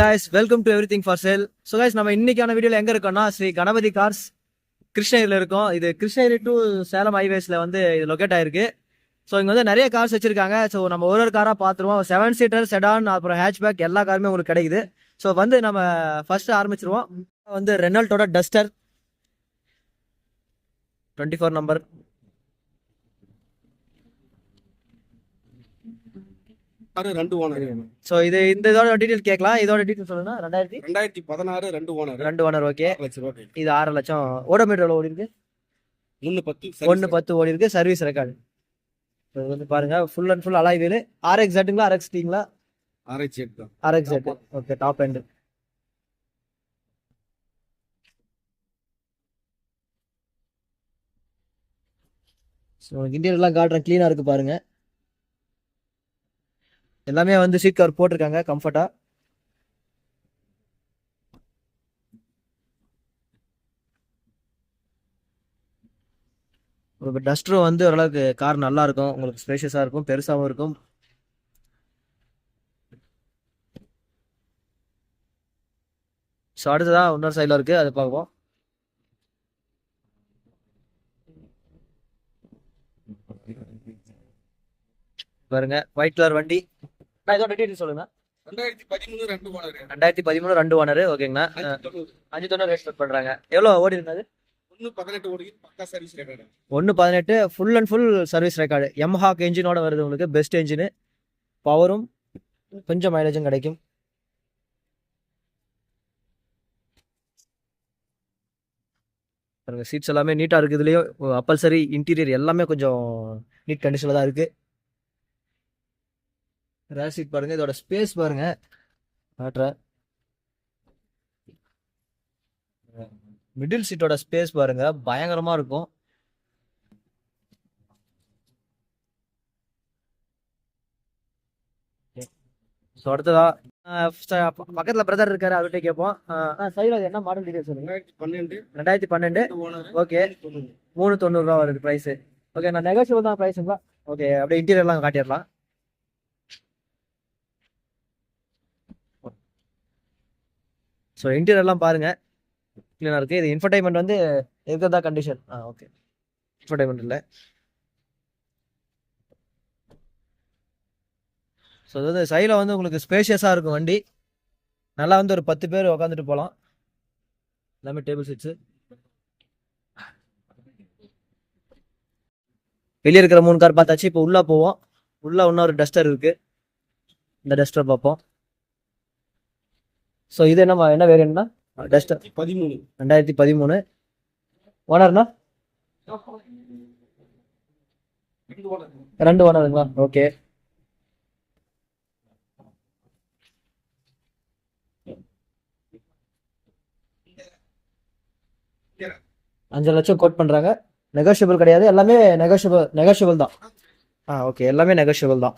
guys, welcome to everything for sale. So guys, நம்ம இன்னைக்கான வீடியோல எங்க இருக்கோம்னா ஸ்ரீ கணபதி கார்ஸ் கிருஷ்ணகிரியில இருக்கோம். இது கிருஷ்ணகிரி டு சேலம் ஹைவேஸ்ல வந்து இது லொகேட் ஆயிருக்கு. ஸோ இங்க வந்து நிறைய கார்ஸ் வச்சிருக்காங்க. ஸோ நம்ம ஒரு காரா பார்த்துருவோம். 7 சீட்டர், செடான், அப்புறம் ஹேட்ச்பேக் எல்லா காருமே உங்களுக்கு கிடைக்குது. ஸோ வந்து நம்ம ஃபர்ஸ்ட் ஆரம்பிச்சிருவோம். வந்து ரெனால்ட்டோட டஸ்டர் 24 நம்பர். சோ இது இந்த இதோட டீடைல் கேட்கலாம். இதோட டீடைல் சொல்லுங்க. 2016 2 ஓனர். ஓகே, இது 6 லட்சம். ஓடோமீட்டர் ஓடி இருக்கு 110 ஓடி இருக்கு. சர்வீஸ் ரெக்கார்டு இது வந்து பாருங்க. Full and full alloy wheel. RX ஜெட்டுங்களா RX டீங்களா? RX jet. Okay, top end. So interior எல்லாம் காட்டுறேன். கிளீனா இருக்கு பாருங்க. எல்லாமே வந்து சீட் கவர் போட்டிருக்காங்க கம்ஃபர்ட்டா. உங்களுக்கு டஸ்டரும் வந்து ஓரளவுக்கு கார் நல்லா இருக்கும். உங்களுக்கு ஸ்பேஷியஸா இருக்கும், பெருசாகவும் இருக்கும். ஸோ அடுத்ததான் இன்னொரு சைடில் இருக்கு, அது பார்ப்போம். பாருங்க, ஒயிட் கலர் வண்டி. இதோட டீடைல் சொல்லுங்க. 2013 2 ஓனர். ஓகேங்கண்ணா. 590 ரேட் பண்றாங்க. எவ்வளவு ஓடி இருந்தது? 118 full and full service record. MHawk என்ஜினோட வருது உங்களுக்கு. பெஸ்ட் என்ஜின், பவரும் கொஞ்சம் மைலேஜும் கிடைக்கும். சீட்ஸ் எல்லாமே நீட்டா இருக்கு. இதுலயும் அப்பல்சரி இன்டீரியர் எல்லாமே கொஞ்சம் நீட் கண்டிஷன்ல தான் இருக்கு. ரேர் சீட் பாருங்க. இதோட ஸ்பேஸ் பாருங்க. மிடில் சீட்டோட ஸ்பேஸ் பாருங்க, பயங்கரமா இருக்கும். ஸோ அடுத்ததா பக்கத்துல பிரதர் இருக்காரு, அவர்கிட்ட கேட்போம். சைடில் என்ன மாடல் டீடைல் சொல்லுங்க. 2012. ஓகே, 390 ரூபா வருது ப்ரைஸ். ஓகே, நான் நெகோஷியபிள் தான் ப்ரைஸுங்களா? ஓகே, அப்படியே இன்டீரியர்லாம் காட்டிடலாம். ஸோ இன்டீரியர்லாம் பாருங்க, கிளீனாக இருக்குது. இது இன்ஃபர்டைன்மெண்ட் வந்து இருக்கிறதா கண்டிஷன். ஓகே, இன்ஃபர்டைன்மெண்ட் இல்லை. ஸோ அது வந்து சைடில் வந்து உங்களுக்கு ஸ்பேஷியஸாக இருக்கும் வண்டி. நல்லா வந்து ஒரு 10 பேர் உட்காந்துட்டு போகலாம். எல்லாமே டேபிள் சீட்ஸு. வெளியே இருக்கிற 3 கார் பார்த்தாச்சு. இப்போ உள்ளே போவோம். உள்ளே இன்னொரு டஸ்டர் இருக்குது. இந்த டஸ்டர் பார்ப்போம். ஸோ இது என்ன வேரியன்ட்னா? டஸ்டர் 2013. ஓனர்னா 2 ஓனருங்களா? ஓகே. $5 லட்சம் கோட் பண்றாங்க. நெகோஷியபிள் கிடையாது. எல்லாமே நெகோஷியபிள் தான். ஓகே, எல்லாமே நெகோஷியபிள் தான்.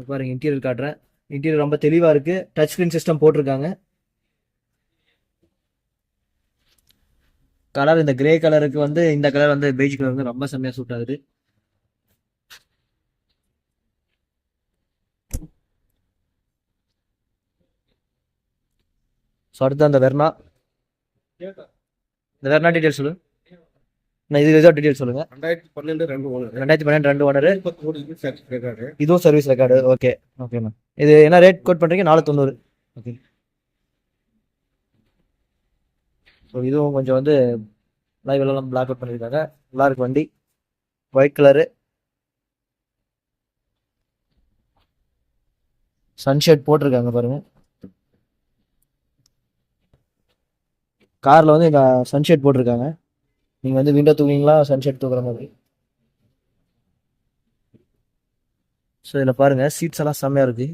பாருங்க, இன்டீரியர் காட்டுறேன். இன்டீரியர் ரொம்ப தெளிவா இருக்கு. டச் ஸ்கிரீன் சிஸ்டம் போட்டிருக்காங்க. கலர் இந்த கிரே கலருக்கு வந்து இந்த கலர் வந்து பெய்ஜ் கலர் வந்து ரொம்ப செம்மையா சூட் ஆகுது. ஸோ அடுத்து அந்த வெர்னா டீடைல் சொல்லு. இதோ டீடைல் சொல்லுங்க. 2012 2 ஓனர். இதுவும் சர்வீஸ் ரெக்கார்டு. ஓகே ஓகேண்ணா. இது என்ன ரேட் கோட் பண்றீங்க? 490. ஓகே. ஸோ இதுவும் கொஞ்சம் வந்து லைவ் எல்லாம் பிளாக் அவுட் பண்ணியிருக்காங்க. நல்லா இருக்கு வண்டி. White colour. சன்ஷேட் போட்டிருக்காங்க பாருங்க. கார்ல வந்து இங்க சன்ஷேட் போட்டிருக்காங்க. நீங்க வந்து விண்டோ தூக்குவீங்களா, சன்ஷேட் தூக்குற மாதிரி. ஸோ இதில் பாருங்க, சீட்ஸ் எல்லாம் செம்மையா இருக்கு.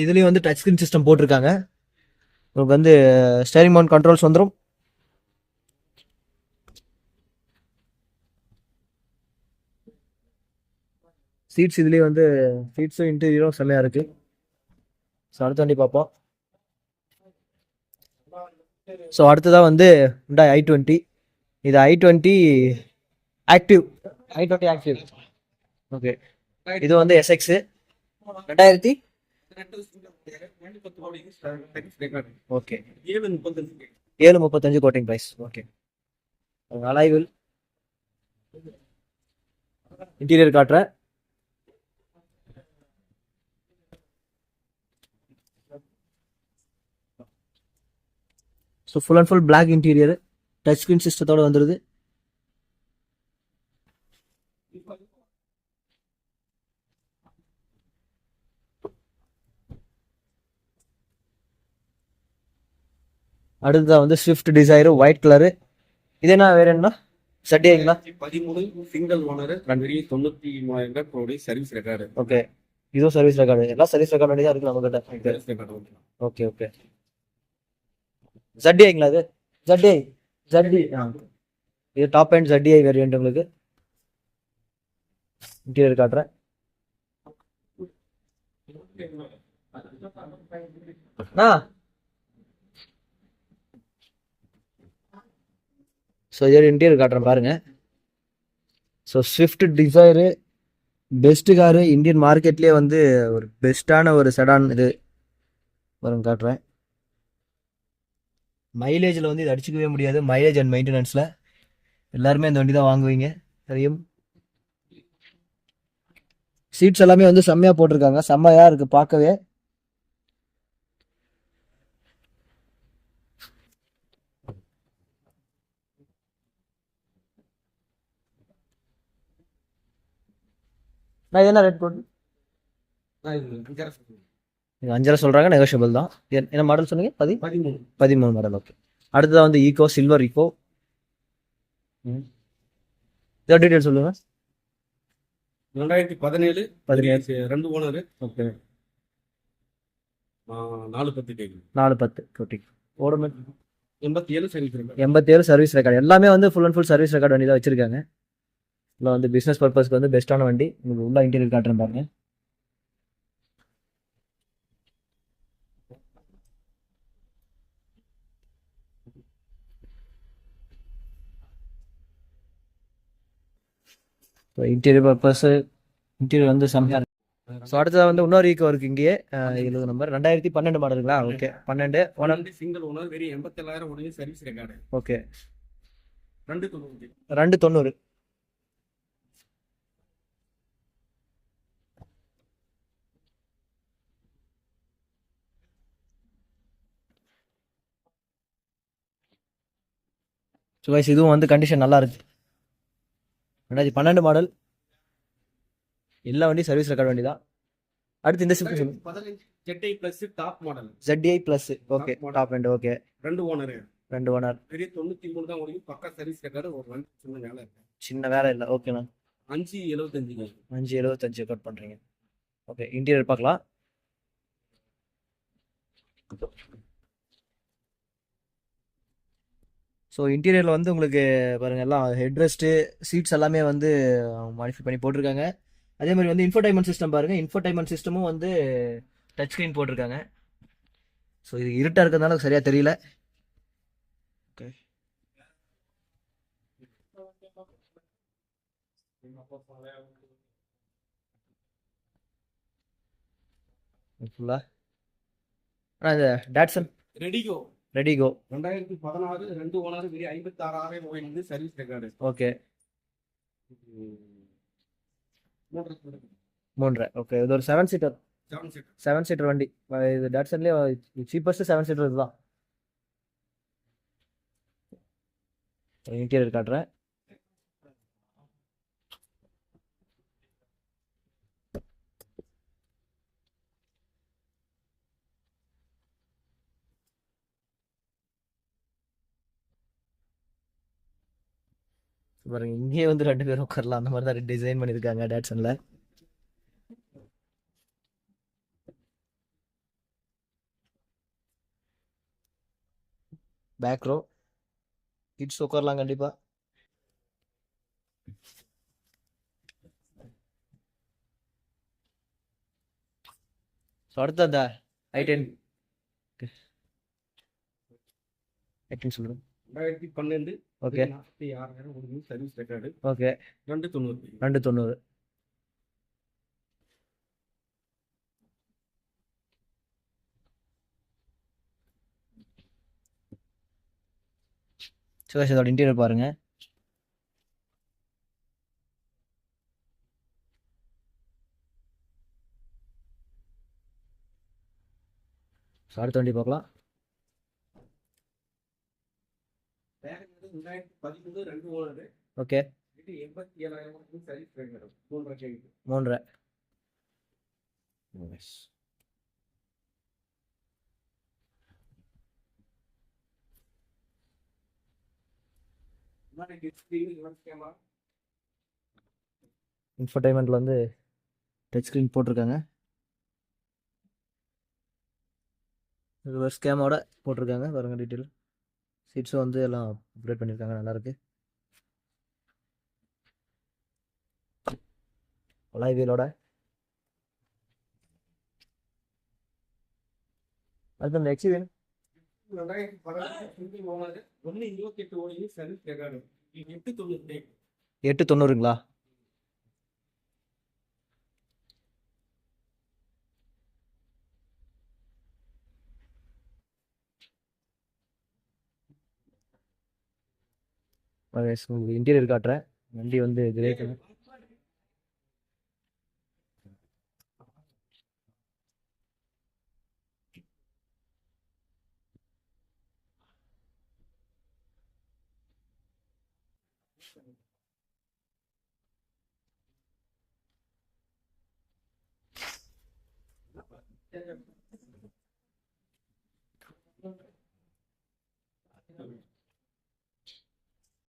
இதுலயும் வந்து டச் ஸ்கிரீன் சிஸ்டம் போட்டிருக்காங்க. உங்களுக்கு வந்து ஸ்டேரிங் மவுண்ட் கண்ட்ரோல்ஸ் வந்துடும். சீட்ஸ் இதுலயும் வந்து சீட்ஸும் இன்டீரியரும் செம்மையா இருக்கு. ஸோ அடுத்த வண்டி பார்ப்போம். ஸோ அடுத்ததாக வந்து Hyundai i20 இது i20 active, i20 active. Okay, இது வந்து SX 2000. Okay, 735 quoting price. Okay, alloy wheel interior காட்டுறேன். So full and full black interior, touch screen சிஸ்டத்தோட வந்துடுது. அடுத்ததான் வந்து ஸ்விஃப்ட் டிசைர் ஒயிட் கலரு. இது என்ன வேற என்ன சட்டிங்களா? 13 single owner 93,000 service record. Okay, இதுவும் சர்வீஸ் ரெக்கார்டு. எல்லாம் சர்வீஸ் ரெக்கார்டு தான் இருக்கு நம்ம கிட்ட. ஓகே ஓகே, ஜட்டிங்களா? இது ஜட்டி. இது டாப் அண்ட் ஜட்டிஐ வேரியன்ட். உங்களுக்கு இன்டீரியர் காட்டுறேன். ஸோ இதோட இன்டீரியர் காட்டுறேன் பாருங்க. So Swift Dzire best car, Indian மார்க்கெட்லேயே வந்து ஒரு பெஸ்ட்டான ஒரு செடான் இது வரும். காட்டுறேன். மைலேஜில் வந்து இது அடிச்சுக்கவே முடியாது. மைலேஜ் அண்ட் மெயின்டெனன்ஸில் எல்லாருமே இந்த வண்டி தான் வாங்குவீங்க தெரியும். சீட்ஸ் எல்லாமே வந்து செம்மையாக போட்டிருக்காங்க, செம்மையாக இருக்குது பார்க்கவே. நான் இதெல்லாம் ரேட் போட்டு 5,000 சொல்கிறாங்க, நெகோஷியபிள் தான். என்ன மாடல் சொன்னீங்க? 13 மாடல். ஓகே, அடுத்ததான் வந்து ஈகோ, சில்வர் ஈகோ. இதோட டீட்டெயில் சொல்லுங்க. 2017 2 ஓனர். ஓகே, 410 கோட்டி ஓடும். 87 சர்வீஸ் ரெக்கார்டு. 87 service record. எல்லாமே வந்து full and full service record வண்டி தான் வச்சிருக்காங்க. இல்லை வந்து பிஸ்னஸ் பர்பஸ்க்கு வந்து பெஸ்ட்டான வண்டி. உங்களுக்கு உள்ள இன்டீரியர் காட்டுறேன் பாருங்க. இன்டீரியர் பர்பஸ், இன்டீரியர் வந்து செம்மையாக இருக்கு. ஸோ அடுத்ததாக வந்து இன்னொரு ஈக்கோ இருக்கு இங்கேயே. 70 நம்பர் 2012 மாடலுங்களா? ஓகே, 12 ஓனர், சிங்கிள் ஓனர், வெறும் 87,000 service record. Okay, 290. 290. So guys, இதுவும் வந்து கண்டிஷன் நல்லா இருக்கு. 2012 மாடல். எல்லா வண்டியும் சர்வீஸ் ரெக்கார்ட் வண்டி தான். அடுத்து இந்த ஸ்விஃப்ட் சொல்லுங்க. 15 ZI plus top model. ZDI plus. Okay, top end. Okay, 2 owner. பெரிய 93 தான் ஓடி. பக்கா சர்வீஸ் ரெக்கார்டு. ஒரு வண்டி சின்ன வேலை இருக்கு. சின்ன வேலை இல்லை. ஓகேண்ணா. 575. 575 கட் பண்ணுறீங்க. ஓகே, இன்டீரியர் பார்க்கலாம். ஸோ இன்டீரியரில் வந்து உங்களுக்கு பாருங்கள், எல்லாம் ஹெட்ரெஸ்ட்டு, சீட்ஸ் எல்லாமே வந்து மாடிஃபை பண்ணி போட்டிருக்காங்க. அதே மாதிரி வந்து இன்ஃபோடைன்மெண்ட் சிஸ்டம் பாருங்கள். இன்ஃபோடைன்மெண்ட் சிஸ்டமும் வந்து டச் ஸ்க்ரீன் போட்டிருக்காங்க. ஸோ இது இருட்டாக இருக்கிறதுனால சரியாக தெரியல. ஓகே, ஃபுல்லாக இந்த டாட்சன் ரெடிகோ 2016 2 ஓனர், வெறும் 56,000 சர்வீஸ் ரெக்கார்டு. ஓகே, 3.5. ஓகே, இது ஒரு 7 சீட்டர் வண்டி. இது டாட்சன்லேயே சீப்பஸ்ட் 7 சீட்டர் இதுதான். இன்டீரியர் காட்டுறேன். பாருங்க, இங்கேயே வந்து 2 பேரும் உட்காரலாம். அந்த மாதிரி தான் டிசைன் பண்ணியிருக்காங்க டாட்சன்ல. பேக் ரோ கிட்ஸ் உட்காரலாம் கண்டிப்பா. ஸோ அடுத்து அந்த i10 சொல்லுங்க. 2012 ஓகே 46,000 ஓடி சர்வீஸ் ரெக்கார்டு ஓகே 290. 290. சுகாஷ் இதோட இன்டீரியர் பாருங்க. So, அடுத்த வண்டி பார்க்கலாம். வேகன் வந்து 2013 2 ஓனர். ஓகே இது 87,000 ஓடி சர்வீஸ் ரெக்கார்டு 3.5 கேக்கு. 3.5. முன்னாடி டிஸ்பிளே ரிவர்ஸ் கேமரா. இன்ஃபர்டைன்மெண்ட்ல வந்து டச் ஸ்க்ரீன் போட்டிருக்காங்க. ரிவர்ஸ் கேமோட போட்டிருக்காங்க பாருங்க டீட்டெயில். சீட்ஸும் வந்து எல்லாம் அப்டேட் பண்ணியிருக்காங்க, நல்லா இருக்கு. அலாய் வீலோட. அடுத்து அந்த எக்ஸிவியன் 2016 சிங்கிள் ஓனர் 128 ஓடி சர்வீஸ் ரெக்கார்டு 890. 890ங்களா? உங்களுக்கு இன்டீரியர் காட்டுறேன். வண்டி வந்து கிரே கலர்.